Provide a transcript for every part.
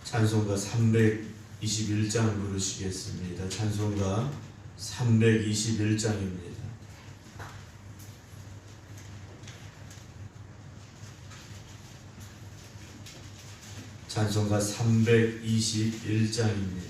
찬송가 321장 부르시겠습니다. 찬송가 321장입니다. 찬송가 321장입니다.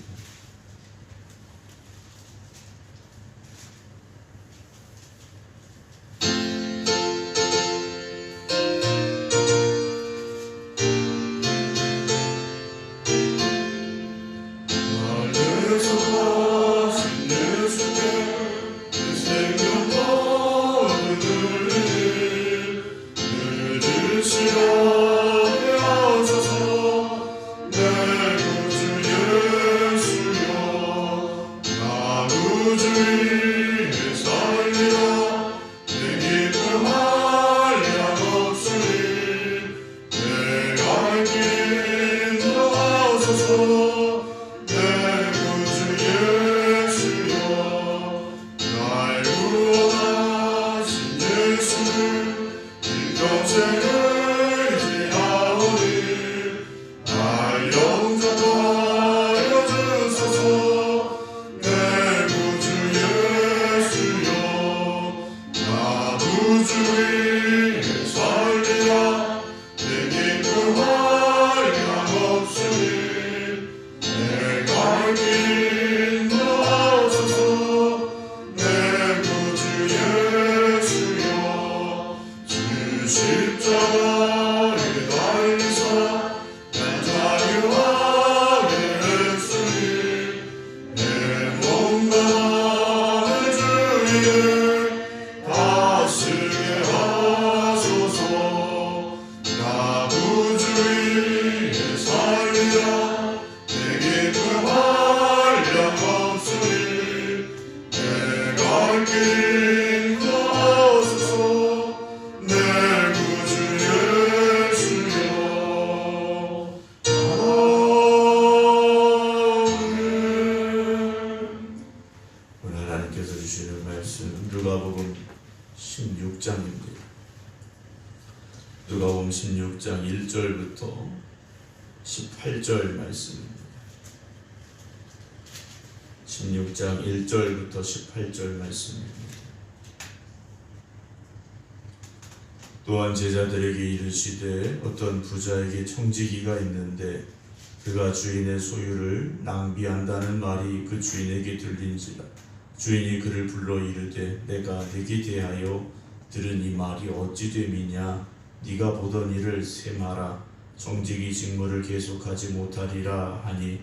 누가복음 16장입니다. 누가복음 16장 1절부터 18절 말씀입니다. 16장 1절부터 18절 말씀입니다. 또한 제자들에게 이르시되 어떤 부자에게 청지기가 있는데 그가 주인의 소유를 낭비한다는 말이 그 주인에게 들린지라. 주인이 그를 불러 이르되 내가 네게 대하여 들은 이 말이 어찌 됨이냐. 네가 보던 일을 세마라. 청지기 직무를 계속하지 못하리라 하니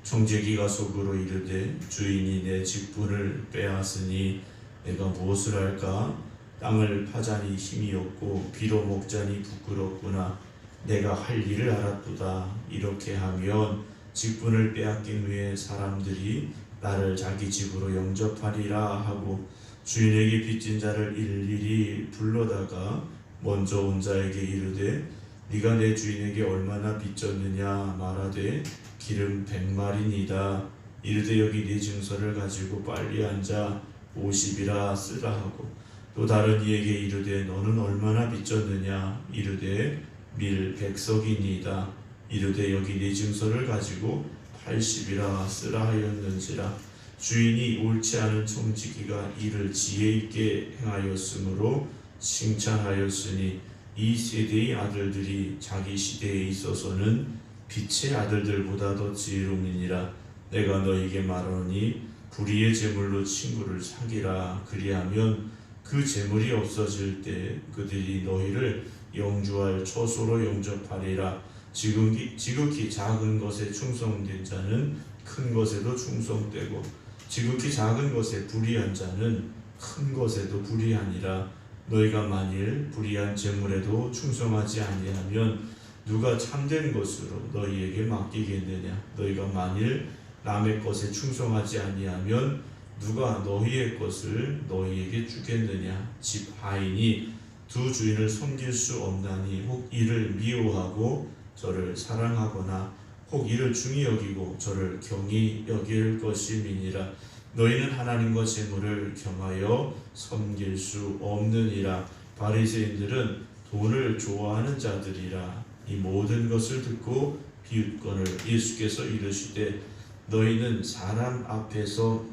청지기가 속으로 이르되 주인이 내 직분을 빼앗으니 내가 무엇을 할까. 땅을 파자니 힘이 없고 비로 먹자니 부끄럽구나. 내가 할 일을 알았도다. 이렇게 하면 직분을 빼앗긴 후에 사람들이 나를 자기 집으로 영접하리라 하고 주인에게 빚진 자를 일일이 불러다가 먼저 온 자에게 이르되 네가 내 주인에게 얼마나 빚졌느냐. 말하되 기름 100마리니이다. 이르되 여기 네 증서를 가지고 빨리 앉아 50이라 쓰라 하고 또 다른 이에게 이르되 너는 얼마나 빚졌느냐. 이르되 밀 100석이니이다. 이르되 여기 네 증서를 가지고 80이라 쓰라 하였는지라. 주인이 옳지 않은 청지기가 이를 지혜 있게 행하였으므로 칭찬하였으니 이 세대의 아들들이 자기 시대에 있어서는 빛의 아들들보다 더 지혜로우니라. 내가 너에게 말하노니 불의의 재물로 친구를 사귀라. 그리하면 그 재물이 없어질 때 그들이 너희를 영주할 처소로 영접하리라. 지극히 작은 것에 충성된 자는 큰 것에도 충성되고 지극히 작은 것에 불의한 자는 큰 것에도 불의하니라. 너희가 만일 불의한 재물에도 충성하지 아니하면 누가 참된 것으로 너희에게 맡기겠느냐. 너희가 만일 남의 것에 충성하지 아니하면 누가 너희의 것을 너희에게 주겠느냐. 집 하인이 두 주인을 섬길 수 없나니 혹 이를 미워하고 저를 사랑하거나 혹 이를 중히 여기고 저를 경히 여길 것임이니라. 너희는 하나님과 재물을 겸하여 섬길 수 없느니라. 바리새인들은 돈을 좋아하는 자들이라. 이 모든 것을 듣고 비유권을 예수께서 이르시되 너희는 사람 앞에서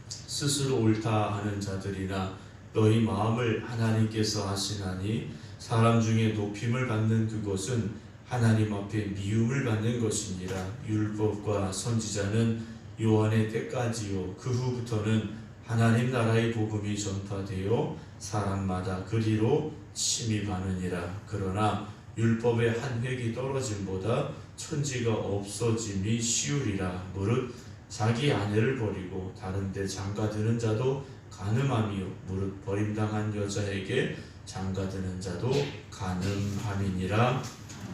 스스로 옳다 하는 자들이나 너희 마음을 하나님께서 아시나니 사람 중에 높임을 받는 그것은 하나님 앞에 미움을 받는 것이니라. 율법과 선지자는 요한의 때까지요 그 후부터는 하나님 나라의 복음이 전파되어 사람마다 그리로 침입하느니라. 그러나 율법의 한 획이 떨어짐보다 천지가 없어짐이 쉬우리라. 무릇 자기 아내를 버리고 다른 데 장가드는 자도 간음함이요 무릇 버림당한 여자에게 장가드는 자도 간음함이니라.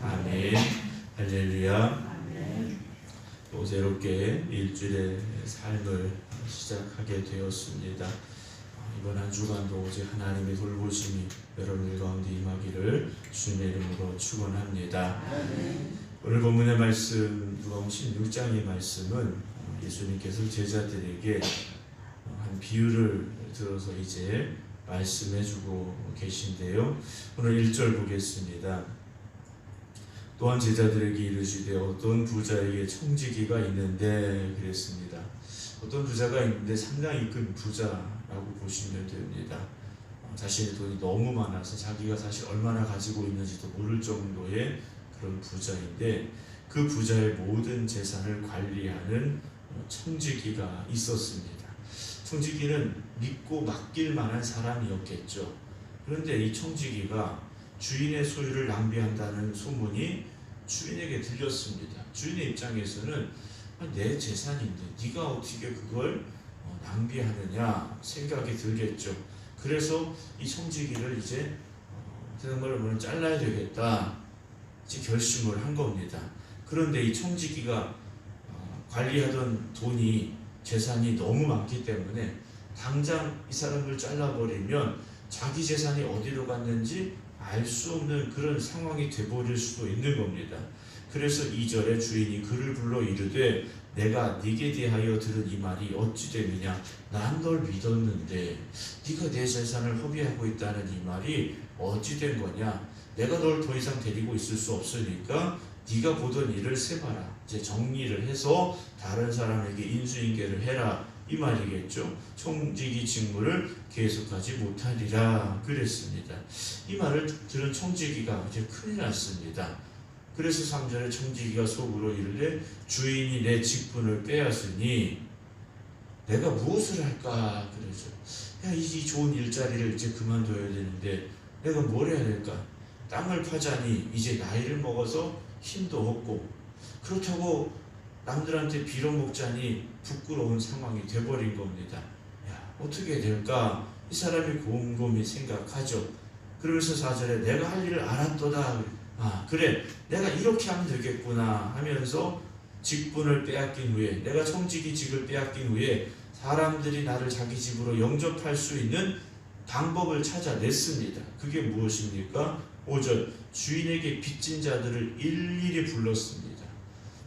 아멘. 할렐루야. 또 새롭게 일주일의 삶을 시작하게 되었습니다. 이번 한 주간도 오직 하나님의 돌보심이 여러분들 가운데 임하기를 주님의 이름으로 축원합니다. 오늘 본문의 말씀 누가복음 16장의 말씀은 예수님께서 제자들에게 한 비유를 들어서 이제 말씀해주고 계신데요. 오늘 1절 보겠습니다. 또한 제자들에게 이르시되 어떤 부자에게 청지기가 있는데 그랬습니다. 어떤 부자가 있는데 상당히 큰 부자라고 보시면 됩니다. 자신의 돈이 너무 많아서 자기가 사실 얼마나 가지고 있는지도 모를 정도의 그런 부자인데 그 부자의 모든 재산을 관리하는 청지기가 있었습니다. 청지기는 믿고 맡길 만한 사람이었겠죠. 그런데 이 청지기가 주인의 소유를 낭비한다는 소문이 주인에게 들렸습니다. 주인의 입장에서는 내 재산인데 네가 어떻게 그걸 낭비하느냐 생각이 들겠죠. 그래서 이 청지기를 이제 정말 잘라야 되겠다 이제 결심을 한 겁니다. 그런데 이 청지기가 관리하던 돈이 재산이 너무 많기 때문에 당장 이 사람을 잘라버리면 자기 재산이 어디로 갔는지 알 수 없는 그런 상황이 돼버릴 수도 있는 겁니다. 그래서 2절에 주인이 그를 불러 이르되 내가 네게 대하여 들은 이 말이 어찌 됨이냐. 난 널 믿었는데 네가 내 재산을 허비하고 있다는 이 말이 어찌 된 거냐. 내가 널 더 이상 데리고 있을 수 없으니까 네가 보던 일을 세봐라. 이제 정리를 해서 다른 사람에게 인수인계를 해라 이 말이겠죠. 청지기 직무를 계속하지 못하리라 그랬습니다. 이 말을 들은 청지기가 이제 큰일 났습니다. 그래서 3절에 청지기가 속으로 이르되 주인이 내 직분을 빼앗으니 내가 무엇을 할까 그러죠. 야, 이 좋은 일자리를 이제 그만둬야 되는데 내가 뭘 해야 될까. 땅을 파자니 이제 나이를 먹어서 힘도 없고 그렇다고 남들한테 빌어먹자니 부끄러운 상황이 돼버린 겁니다. 야, 어떻게 해야 될까? 이 사람이 곰곰이 생각하죠. 그러면서 4절에 내가 할 일을 알았도다. 그래 내가 이렇게 하면 되겠구나 하면서 직분을 빼앗긴 후에 내가 청지기 직을 빼앗긴 후에 사람들이 나를 자기 집으로 영접할 수 있는 방법을 찾아냈습니다. 그게 무엇입니까? 5절 주인에게 빚진 자들을 일일이 불렀습니다.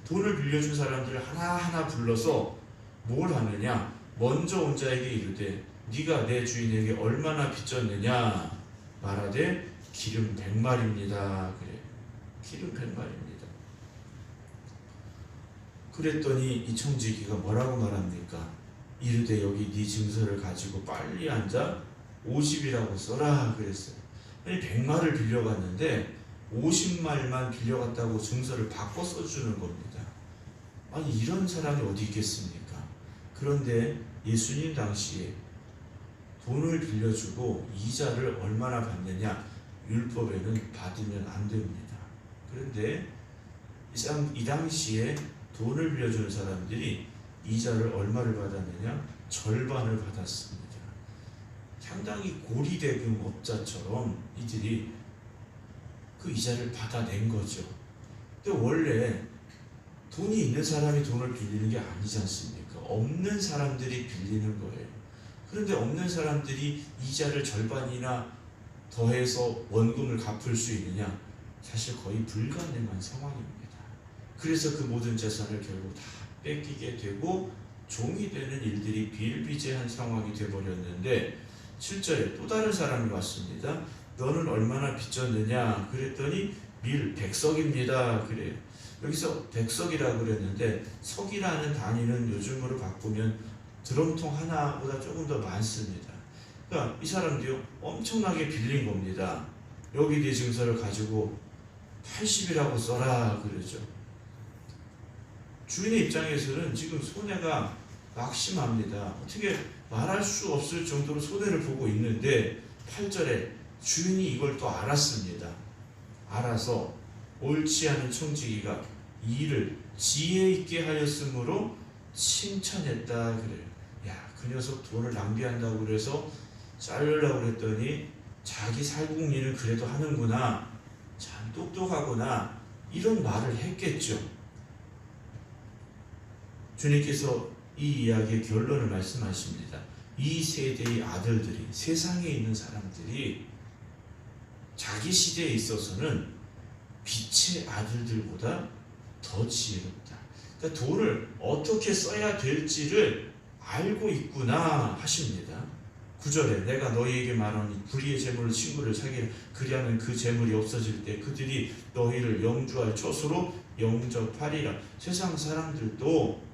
돈을 빌려준 사람들을 하나하나 불러서 뭘 하느냐. 먼저 온 자에게 이르되 네가 내 주인에게 얼마나 빚졌느냐. 말하되 기름 100마리입니다. 그래 기름 100마리입니다. 그랬더니 이 청지기가 뭐라고 말합니까? 이르되 여기 네 증서를 가지고 빨리 앉아 50이라고 써라 그랬어요. 아니 100마리를 빌려갔는데 50말만 빌려갔다고 증서를 바꿔 써주는 겁니다. 아니 이런 사람이 어디 있겠습니까? 그런데 예수님 당시에 돈을 빌려주고 이자를 얼마나 받느냐. 율법에는 받으면 안 됩니다. 그런데 이 당시에 돈을 빌려주는 사람들이 이자를 얼마를 받았느냐? 절반을 받았습니다. 상당히 고리대금 업자처럼 이들이 그 이자를 받아낸 거죠. 근데 원래 돈이 있는 사람이 돈을 빌리는 게 아니지 않습니까? 없는 사람들이 빌리는 거예요. 그런데 없는 사람들이 이자를 절반이나 더해서 원금을 갚을 수 있느냐? 사실 거의 불가능한 상황입니다. 그래서 그 모든 재산을 결국 다 뺏기게 되고 종이 되는 일들이 비일비재한 상황이 되어버렸는데 7절에 또 다른 사람이 왔습니다. 너는 얼마나 빚졌느냐? 그랬더니 밀 백석입니다. 그래요. 여기서 백석이라고 그랬는데 석이라는 단위는 요즘으로 바꾸면 드럼통 하나보다 조금 더 많습니다. 그러니까 이 사람들이 엄청나게 빌린 겁니다. 여기 네 증서를 가지고 80이라고 써라 그러죠. 주인의 입장에서는 지금 손해가 막심합니다. 어떻게 말할 수 없을 정도로 손해를 보고 있는데 8절에 주인이 이걸 또 알았습니다. 알아서 옳지 않은 청지기가 이 일을 지혜 있게 하였으므로 칭찬했다 그래요. 야, 그 녀석 돈을 낭비한다고 그래서 자르려고 그랬더니 자기 살궁리는 그래도 하는구나, 참 똑똑하구나, 이런 말을 했겠죠. 주님께서 이 이야기의 결론을 말씀하십니다. 이 세대의 아들들이, 세상에 있는 사람들이 자기 시대에 있어서는 빛의 아들들보다 더 지혜롭다. 그러니까 돈을 어떻게 써야 될지를 알고 있구나 하십니다. 9절에 내가 너희에게 말하니 불의의 재물로 친구를 사귀라. 그리하면 그 재물이 없어질 때 그들이 너희를 영주할 처소로 영접하리라. 세상 사람들도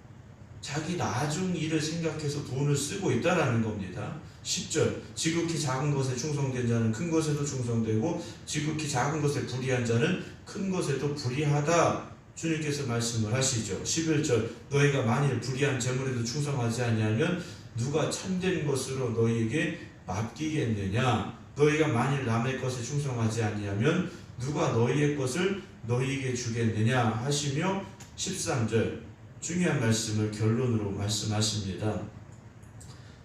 자기 나중 일을 생각해서 돈을 쓰고 있다라는 겁니다. 10절 지극히 작은 것에 충성된 자는 큰 것에도 충성되고 지극히 작은 것에 불의한 자는 큰 것에도 불의하다. 주님께서 말씀을 하시죠. 11절 너희가 만일 불의한 재물에도 충성하지 아니하면 누가 참된 것으로 너희에게 맡기겠느냐. 너희가 만일 남의 것에 충성하지 아니하면 누가 너희의 것을 너희에게 주겠느냐 하시며 13절 중요한 말씀을 결론으로 말씀하십니다.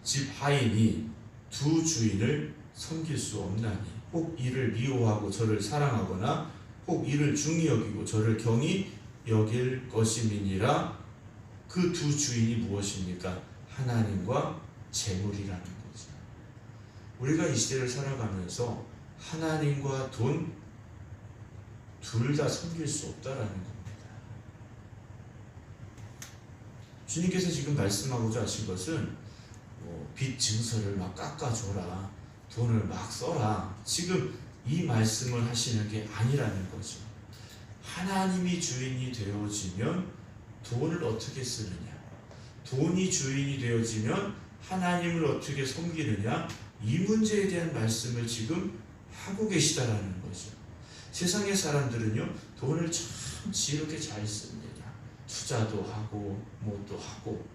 집 하인이 두 주인을 섬길 수 없나니 혹 이를 미워하고 저를 사랑하거나 혹 이를 중히 여기고 저를 경히 여길 것임이니라. 그 두 주인이 무엇입니까? 하나님과 재물이라는 거죠. 우리가 이 시대를 살아가면서 하나님과 돈 둘 다 섬길 수 없다라는 겁니다. 주님께서 지금 말씀하고자 하신 것은 빚 증서를 막 깎아줘라, 돈을 막 써라, 지금 이 말씀을 하시는 게 아니라는 거죠. 하나님이 주인이 되어지면 돈을 어떻게 쓰느냐, 돈이 주인이 되어지면 하나님을 어떻게 섬기느냐, 이 문제에 대한 말씀을 지금 하고 계시다라는 거죠. 세상의 사람들은요, 돈을 참 지혜롭게 잘 씁니다. 투자도 하고 뭣도 하고.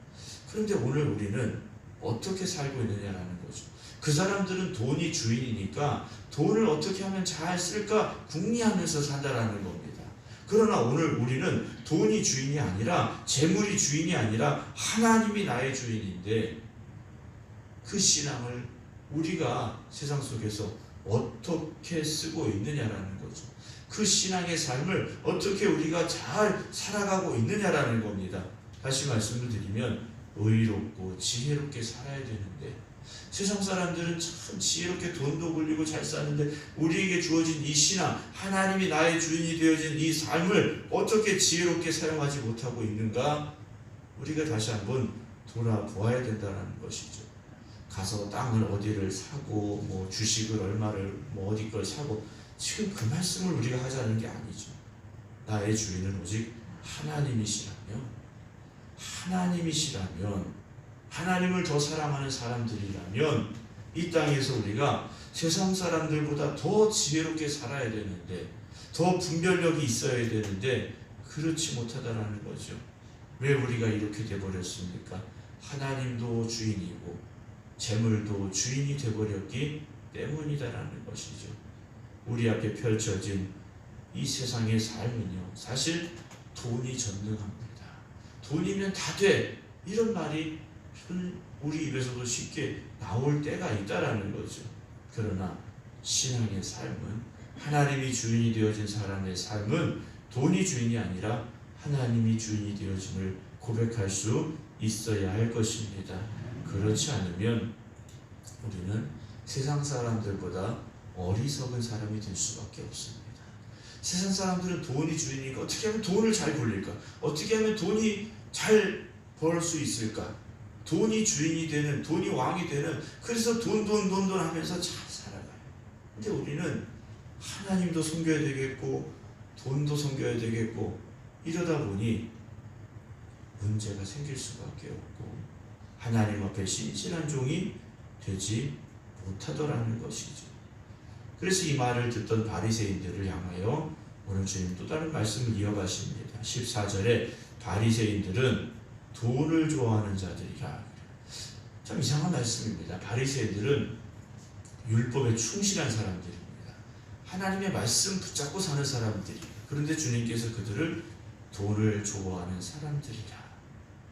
그런데 오늘 우리는 어떻게 살고 있느냐라는 거죠. 그 사람들은 돈이 주인이니까 돈을 어떻게 하면 잘 쓸까 궁리하면서 산다라는 겁니다. 그러나 오늘 우리는 돈이 주인이 아니라, 재물이 주인이 아니라 하나님이 나의 주인인데, 그 신앙을 우리가 세상 속에서 어떻게 쓰고 있느냐라는 거죠. 그 신앙의 삶을 어떻게 우리가 잘 살아가고 있느냐라는 겁니다. 다시 말씀을 드리면 의롭고 지혜롭게 살아야 되는데, 세상 사람들은 참 지혜롭게 돈도 굴리고 잘 사는데 우리에게 주어진 이 신앙, 하나님이 나의 주인이 되어진 이 삶을 어떻게 지혜롭게 사용하지 못하고 있는가? 우리가 다시 한번 돌아보아야 된다는 것이죠. 가서 땅을 어디를 사고 뭐 주식을 얼마를 뭐 어디 걸 사고, 지금 그 말씀을 우리가 하자는 게 아니죠. 나의 주인은 오직 하나님이시라면, 하나님을 더 사랑하는 사람들이라면 이 땅에서 우리가 세상 사람들보다 더 지혜롭게 살아야 되는데, 더 분별력이 있어야 되는데 그렇지 못하다라는 거죠. 왜 우리가 이렇게 돼버렸습니까? 하나님도 주인이고 재물도 주인이 돼버렸기 때문이다라는 것이죠. 우리 앞에 펼쳐진 이 세상의 삶은요, 사실 돈이 전능합니다. 돈이면 다 돼, 이런 말이 우리 입에서도 쉽게 나올 때가 있다라는 거죠. 그러나 신앙의 삶은, 하나님이 주인이 되어진 사람의 삶은 돈이 주인이 아니라 하나님이 주인이 되어짐을 고백할 수 있어야 할 것입니다. 그렇지 않으면 우리는 세상 사람들보다 어리석은 사람이 될 수밖에 없습니다. 세상 사람들은 돈이 주인이니까 어떻게 하면 돈을 잘 굴릴까? 어떻게 하면 돈이 잘 벌 수 있을까? 돈이 주인이 되는, 돈이 왕이 되는, 그래서 돈 하면서 잘 살아가요. 근데 우리는 하나님도 섬겨야 되겠고 돈도 섬겨야 되겠고, 이러다 보니 문제가 생길 수밖에 없고 하나님 앞에 신실한 종이 되지 못하더라는 것이죠. 그래서 이 말을 듣던 바리새인들을 향하여 오늘 주님 또 다른 말씀을 이어가십니다. 14절에 바리새인들은 돈을 좋아하는 자들이라. 참 이상한 말씀입니다. 바리새인들은 율법에 충실한 사람들입니다. 하나님의 말씀 붙잡고 사는 사람들이. 그런데 주님께서 그들을 돈을 좋아하는 사람들이라.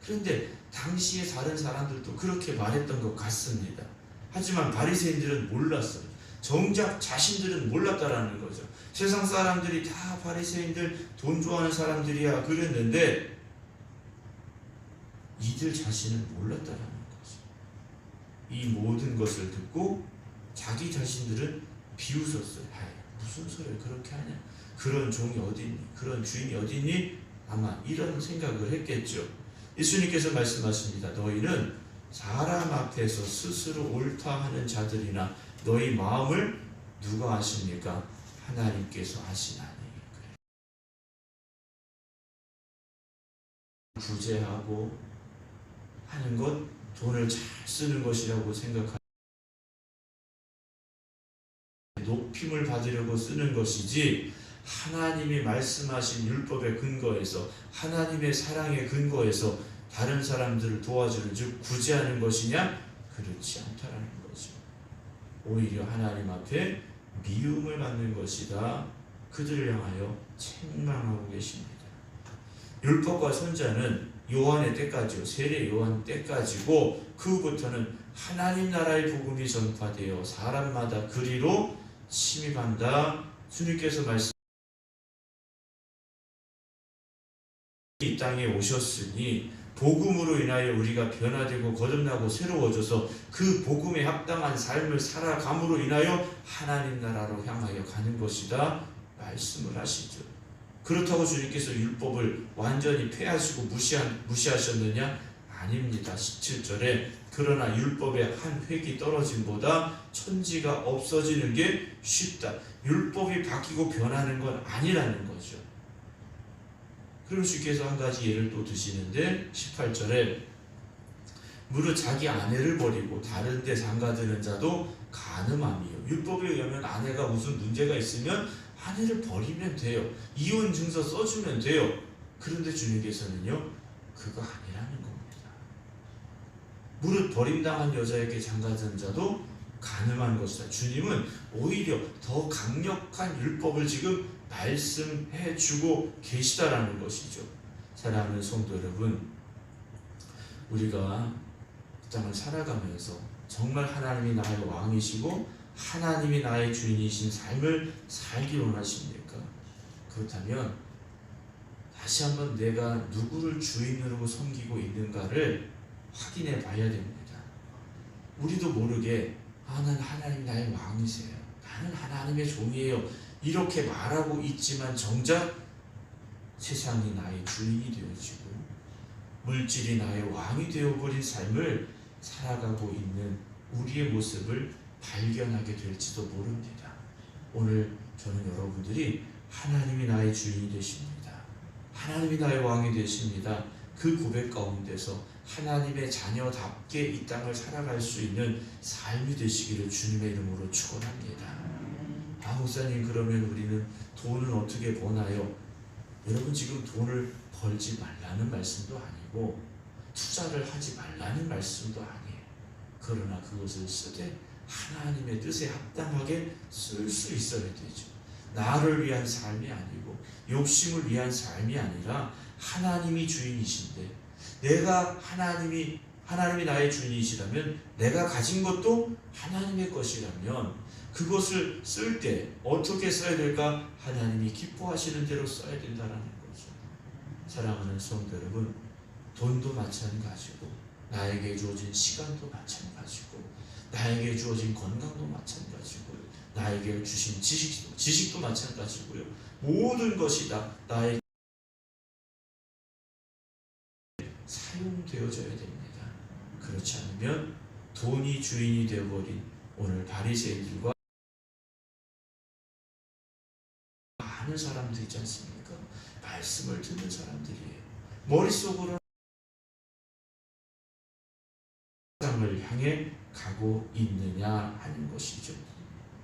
그런데 당시에 다른 사람들도 그렇게 말했던 것 같습니다. 하지만 바리새인들은 몰랐어요. 정작 자신들은 몰랐다라는 거죠. 세상 사람들이 다 바리새인들 돈 좋아하는 사람들이야 그랬는데 이들 자신은 몰랐다라는 거죠. 이 모든 것을 듣고 자기 자신들은 비웃었어요. 무슨 소리야 그렇게 하냐? 그런 종이 어딨니? 그런 주인이 어딨니? 아마 이런 생각을 했겠죠. 예수님께서 말씀하십니다. 너희는 사람 앞에서 스스로 옳다 하는 자들이나 너희 마음을 누가 아십니까? 하나님께서 아시나니. 구제하고 하는 것, 돈을 잘 쓰는 것이라고 생각하는, 높임을 받으려고 쓰는 것이지 하나님이 말씀하신 율법의 근거에서, 하나님의 사랑의 근거에서 다른 사람들을 도와주는, 즉 구제하는 것이냐? 그렇지 않다라는 거죠. 오히려 하나님 앞에 미움을 받는 것이다. 그들을 향하여 책망하고 계십니다. 율법과 선자는 요한의 때까지요, 세례 요한 때까지고, 그 후부터는 하나님 나라의 복음이 전파되어 사람마다 그리로 침입한다. 주님께서 말씀, 이 땅에 오셨으니 복음으로 인하여 우리가 변화되고 거듭나고 새로워져서 그 복음에 합당한 삶을 살아감으로 인하여 하나님 나라로 향하여 가는 것이다 말씀을 하시죠. 그렇다고 주님께서 율법을 완전히 폐하시고 무시하셨느냐? 아닙니다. 17절에 그러나 율법의 한 획이 떨어짐보다 천지가 없어지는 게 쉽다. 율법이 바뀌고 변하는 건 아니라는 거죠. 그리고 주께서 한 가지 예를 또 드시는데 18절에 무릇 자기 아내를 버리고 다른 데 장가드는 자도 간음함이요. 율법에 의하면 아내가 무슨 문제가 있으면 아내를 버리면 돼요. 이혼 증서 써주면 돼요. 그런데 주님께서는요, 그거 아니라는 겁니다. 무릇 버림당한 여자에게 장가든 자도 간음한 것이다. 주님은 오히려 더 강력한 율법을 지금 말씀해 주고 계시다라는 것이죠. 사랑하는 성도 여러분, 우리가 이 땅을 살아가면서 정말 하나님이 나의 왕이시고 하나님이 나의 주인이신 삶을 살기 원하십니까? 그렇다면 다시 한번 내가 누구를 주인으로 섬기고 있는가를 확인해 봐야 됩니다. 우리도 모르게 나는 하나님 나의 왕이세요, 나는 하나님의 종이에요, 이렇게 말하고 있지만 정작 세상이 나의 주인이 되어지고 물질이 나의 왕이 되어버린 삶을 살아가고 있는 우리의 모습을 발견하게 될지도 모릅니다. 오늘 저는 여러분들이 하나님이 나의 주인이 되십니다, 하나님이 나의 왕이 되십니다, 그 고백 가운데서 하나님의 자녀답게 이 땅을 살아갈 수 있는 삶이 되시기를 주님의 이름으로 축원합니다. 목사님, 그러면 우리는 돈을 어떻게 버나요? 여러분, 지금 돈을 벌지 말라는 말씀도 아니고 투자를 하지 말라는 말씀도 아니에요. 그러나 그것을 쓰되 하나님의 뜻에 합당하게 쓸 수 있어야 되죠. 나를 위한 삶이 아니고 욕심을 위한 삶이 아니라 하나님이 주인이신데, 내가 하나님이 나의 주인이시라면, 내가 가진 것도 하나님의 것이라면 그것을 쓸 때 어떻게 써야 될까? 하나님이 기뻐하시는 대로 써야 된다는 거죠. 사랑하는 성도 여러분, 돈도 마찬가지고 나에게 주어진 시간도 마찬가지고 나에게 주어진 건강도 마찬가지고요, 나에게 주신 지식도 마찬가지고요, 모든 것이 다 나에게 사용되어져야 됩니다. 그렇지 않으면 돈이 주인이 되어버린 오늘 바리새인들과 많은 사람들 있지 않습니까? 말씀을 듣는 사람들이에요. 머릿속으로 세상을 향해 가고 있느냐 하는 것이죠.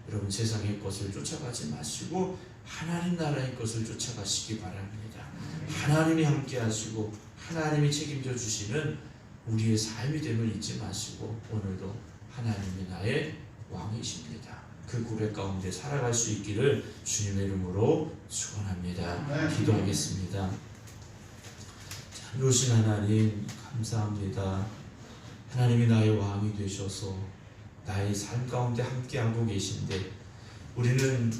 여러분, 세상의 것을 쫓아가지 마시고 하나님 나라의 것을 쫓아가시기 바랍니다. 하나님이 함께 하시고 하나님이 책임져 주시는 우리의 삶이 됨을 잊지 마시고 오늘도 하나님이 나의 왕이십니다. 그 고백 가운데 살아갈 수 있기를 주님의 이름으로 축원합니다. 기도하겠습니다. 참으신 하나님, 감사합니다. 하나님이 나의 왕이 되셔서 나의 삶 가운데 함께하고 계신데 우리는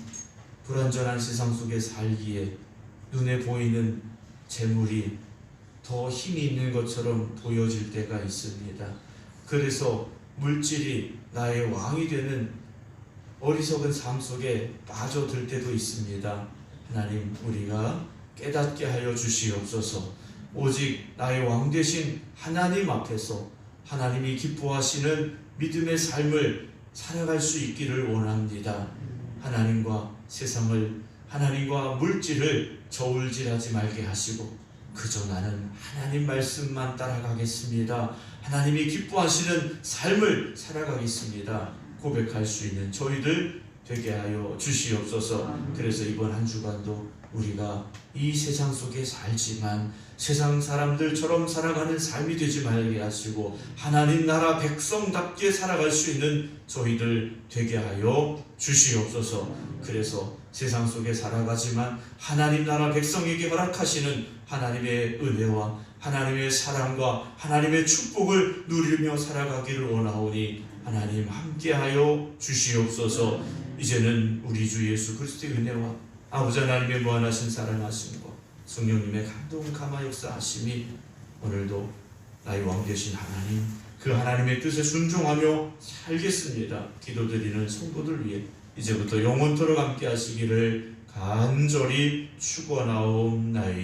불완전한 세상 속에 살기에 눈에 보이는 재물이 더 힘이 있는 것처럼 보여질 때가 있습니다. 그래서 물질이 나의 왕이 되는 어리석은 삶 속에 빠져들 때도 있습니다. 하나님, 우리가 깨닫게 하여 주시옵소서. 오직 나의 왕 되신 하나님 앞에서 하나님이 기뻐하시는 믿음의 삶을 살아갈 수 있기를 원합니다. 하나님과 세상을, 하나님과 물질을 저울질하지 말게 하시고 그저 나는 하나님 말씀만 따라가겠습니다. 하나님이 기뻐하시는 삶을 살아가겠습니다. 고백할 수 있는 저희들 되게 하여 주시옵소서. 그래서 이번 한 주간도 우리가 이 세상 속에 살지만 세상 사람들처럼 살아가는 삶이 되지 말게 하시고 하나님 나라 백성답게 살아갈 수 있는 저희들 되게 하여 주시옵소서. 그래서 세상 속에 살아가지만 하나님 나라 백성에게 허락하시는 하나님의 은혜와 하나님의 사랑과 하나님의 축복을 누리며 살아가기를 원하오니 하나님 함께하여 주시옵소서. 이제는 우리 주 예수 그리스도의 은혜와 아버지 하나님의 무한하신 사랑하심과 성령님의 감동 감화 역사하심이 오늘도 나의 왕 되신 하나님, 그 하나님의 뜻에 순종하며 살겠습니다. 기도드리는 성도들 위해 이제부터 영원토록 함께 하시기를 간절히 축원하옵나이다.